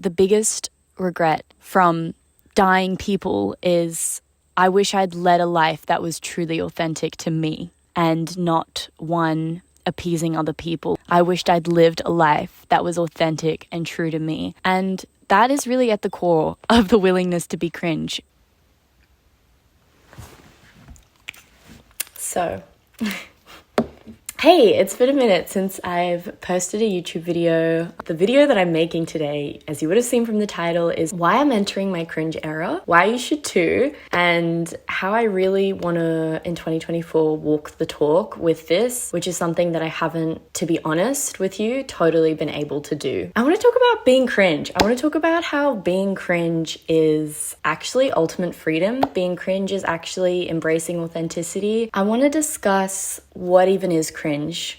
the biggest regret from dying people is I wish I'd led a life that was truly authentic to me and not one appeasing other people. I wished I'd lived a life that was authentic and true to me. And that is really at the core of the willingness to be cringe. So, hey, it's been a minute since I've posted a YouTube video. The video that I'm making today, as you would have seen from the title, is why I'm entering my cringe era, why you should too, and how I really want to, in 2024, walk the talk with this, which is something that I haven't, to be honest with you, totally been able to do. I want to talk about being cringe. I want to talk about how being cringe is actually ultimate freedom. Being cringe is actually embracing authenticity. I want to discuss what even is cringe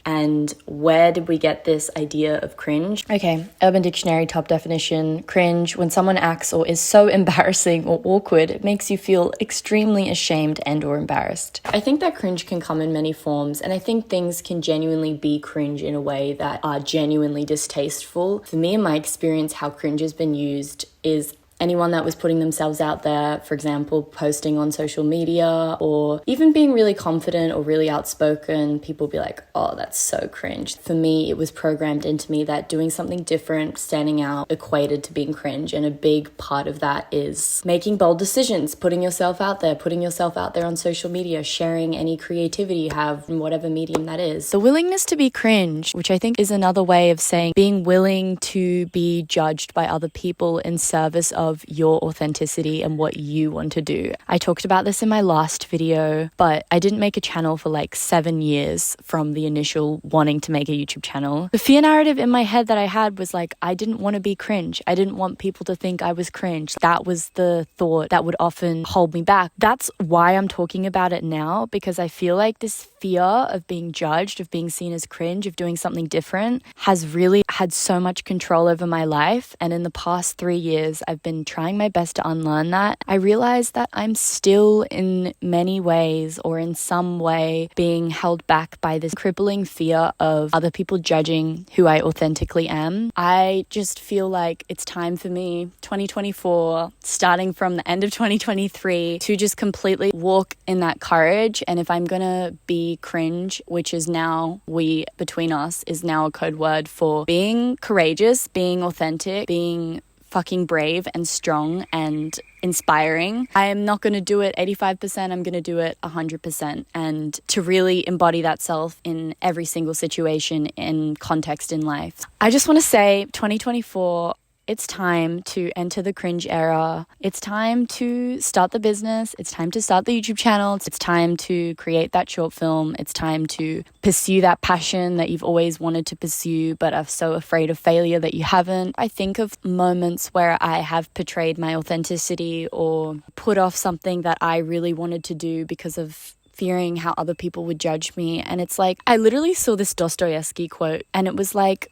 and where did we get this idea of cringe. Okay, Urban Dictionary top definition: cringe, when someone acts or is so embarrassing or awkward it makes you feel extremely ashamed and or embarrassed. I think that cringe can come in many forms, and I think things can genuinely be cringe in a way that are genuinely distasteful. For me, in my experience, how cringe has been used is anyone that was putting themselves out there, for example, posting on social media or even being really confident or really outspoken, people be like, oh, that's so cringe. For me, it was programmed into me that doing something different, standing out, equated to being cringe. And a big part of that is making bold decisions, putting yourself out there on social media, sharing any creativity you have in whatever medium that is. The willingness to be cringe, which I think is another way of saying being willing to be judged by other people in service of your authenticity and what you want to do. I talked about this in my last video, but I didn't make a channel for like 7 years from the initial wanting to make a YouTube channel. The fear narrative in my head that I had was like, I didn't want to be cringe. I didn't want people to think I was cringe. That was the thought that would often hold me back. That's why I'm talking about it now, because I feel like this fear of being judged, of being seen as cringe, of doing something different has really had so much control over my life. And in the past 3 years, I've been trying my best to unlearn that. I realized that I'm still in many ways or in some way being held back by this crippling fear of other people judging who I authentically am. I just feel like it's time for me, 2024, starting from the end of 2023, to just completely walk in that courage. And if I'm gonna be cringe, which is now, we between us is now a code word for being courageous, being authentic, being fucking brave and strong and inspiring. I am not going to do it 85%, I'm going to do it 100%, and to really embody that self in every single situation and context in life. I just want to say 2024, it's time to enter the cringe era. It's time to start the business. It's time to start the YouTube channel. It's time to create that short film. It's time to pursue that passion that you've always wanted to pursue but are so afraid of failure that you haven't. I think of moments where I have portrayed my authenticity or put off something that I really wanted to do because of fearing how other people would judge me. And it's like, I literally saw this Dostoevsky quote and it was like,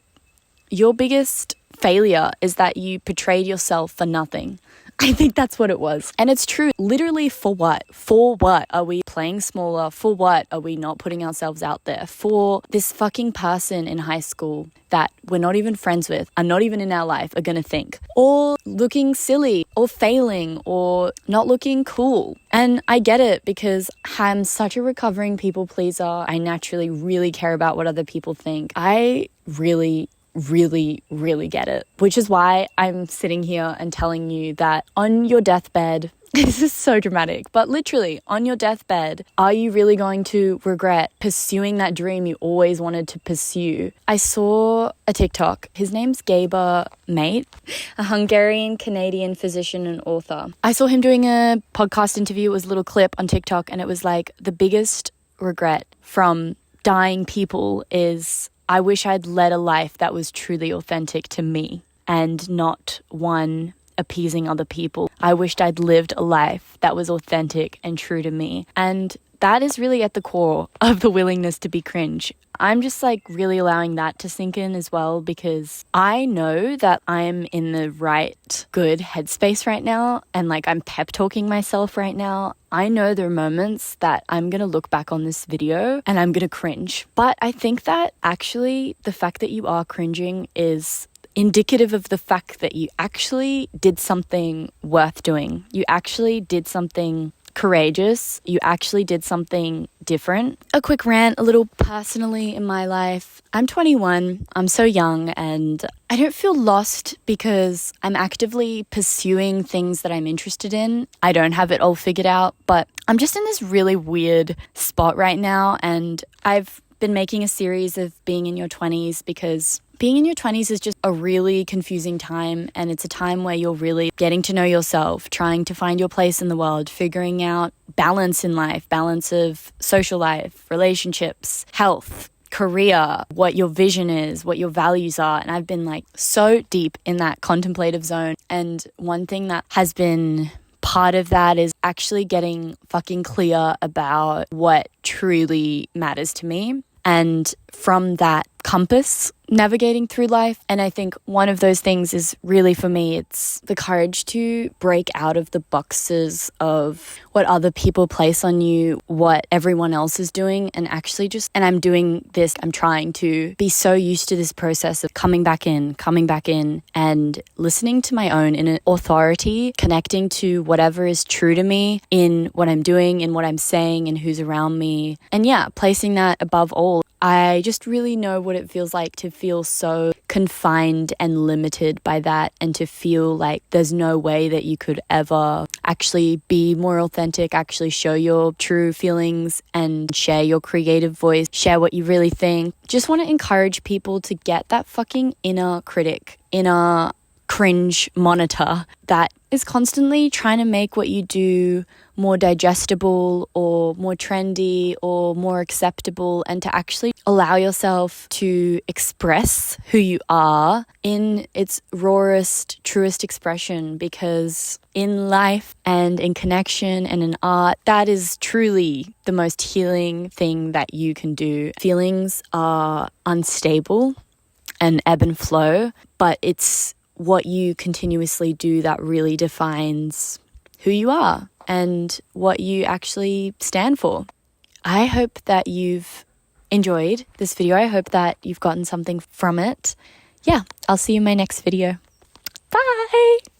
your biggest failure is that you portrayed yourself for nothing. I think that's what it was. And it's true. Literally, for what? For what are we playing smaller? For what are we not putting ourselves out there? For this fucking person in high school that we're not even friends with, are not even in our life, are gonna think. Or looking silly, or failing, or not looking cool. And I get it because I'm such a recovering people pleaser. I naturally really care about what other people think. I really get it, which is why I'm sitting here and telling you that on your deathbed, this is so dramatic, but literally on your deathbed, are you really going to regret pursuing that dream you always wanted to pursue? I saw a TikTok. His name's Gaber Mate, a Hungarian-Canadian physician and author. I saw him doing a podcast interview. It was a little clip on TikTok, and it was like, the biggest regret from dying people is I wish I'd led a life that was truly authentic to me and not one appeasing other people. I wished I'd lived a life that was authentic and true to me. And that is really at the core of the willingness to be cringe. I'm just like really allowing that to sink in as well, because I know that I'm in the right good headspace right now, and like I'm pep talking myself right now. I know there are moments that I'm going to look back on this video and I'm going to cringe. But I think that actually the fact that you are cringing is indicative of the fact that you actually did something worth doing. You actually did something courageous. You actually did something different. A quick rant, a little personally in my life. I'm 21. I'm so young and I don't feel lost because I'm actively pursuing things that I'm interested in. I don't have it all figured out, but I'm just in this really weird spot right now, and I've been making a series of being in your 20s because being in your 20s is just a really confusing time, and it's a time where you're really getting to know yourself, trying to find your place in the world, figuring out balance in life, balance of social life, relationships, health, career, what your vision is, what your values are. And I've been like so deep in that contemplative zone. And one thing that has been part of that is actually getting fucking clear about what truly matters to me. And from that compass, navigating through life. And I think one of those things is really, for me, it's the courage to break out of the boxes of what other people place on you, what everyone else is doing, and actually and I'm doing this, I'm trying to be so used to this process of coming back in, and listening to my own inner authority, connecting to whatever is true to me in what I'm doing, in what I'm saying, and who's around me. And yeah, placing that above all. I just really know what it feels like to feel so confined and limited by that, and to feel like there's no way that you could ever actually be more authentic, actually show your true feelings and share your creative voice, share what you really think. Just want to encourage people to get that fucking inner critic, inner cringe monitor that is constantly trying to make what you do more digestible or more trendy or more acceptable, and to actually allow yourself to express who you are in its rawest, truest expression. Because in life and in connection and in art, that is truly the most healing thing that you can do. Feelings are unstable and ebb and flow, but it's what you continuously do that really defines who you are and what you actually stand for. I hope that you've enjoyed this video. I hope that you've gotten something from it. Yeah, I'll see you in my next video. Bye!